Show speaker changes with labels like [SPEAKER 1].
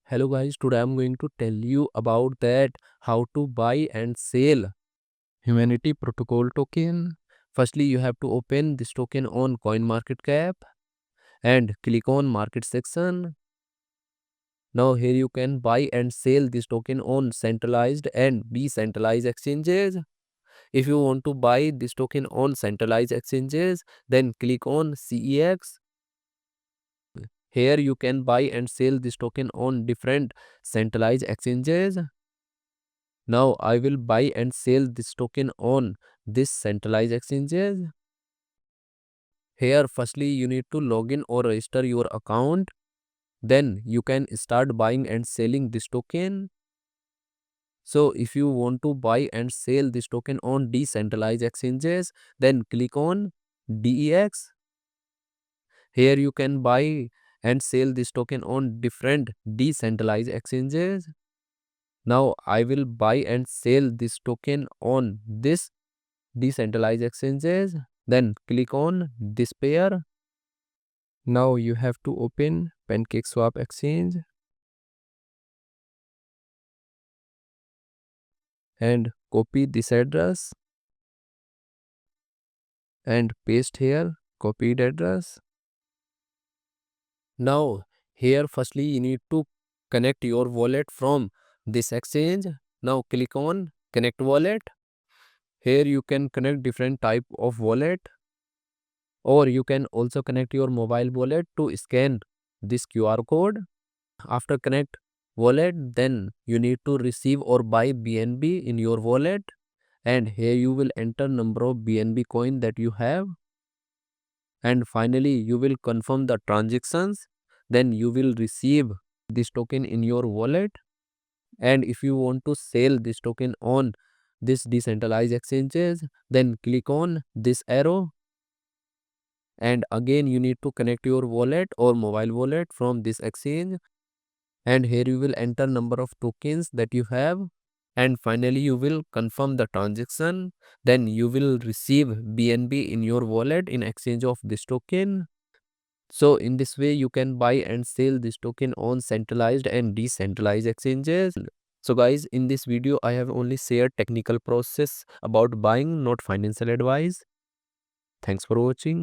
[SPEAKER 1] Hello guys, today I'm going to tell you about that how to buy and sell Humanity Protocol token. Firstly, you have to open this token on CoinMarketCap and click on market section. Now here you can buy and sell this token on centralized and decentralized exchanges. If you want to buy this token on centralized exchanges, then click on CEX. Here you can buy and sell this token on different centralized exchanges. Now I will buy and sell this token on this centralized exchanges. Here firstly you need to log in or register your account. Then you can start buying and selling this token. So if you want to buy and sell this token on decentralized exchanges, then click on DEX. Here you can buy and sell this token on different decentralized exchanges. Now I will buy and sell this token on this decentralized exchanges. Then click on this pair. Now you have to open PancakeSwap exchange and copy this address and paste here copied address. Now here firstly you need to connect your wallet from this exchange. Now click on connect wallet. Here you can connect different type of wallet, or you can also connect your mobile wallet to scan this QR code. After connect wallet, then you need to receive or buy BNB in your wallet, and here you will enter number of BNB coin that you have, and finally you will confirm the transactions. Then you will receive this token in your wallet. And if you want to sell this token on this decentralized exchanges, then click on this arrow, and again you need to connect your wallet or mobile wallet from this exchange, and here you will enter number of tokens that you have, and finally you will confirm the transaction. Then you will receive BNB in your wallet in exchange of this token. So in this way you can buy and sell this token on centralized and decentralized exchanges. So guys, in this video I have only shared technical process about buying, not financial advice. Thanks for watching.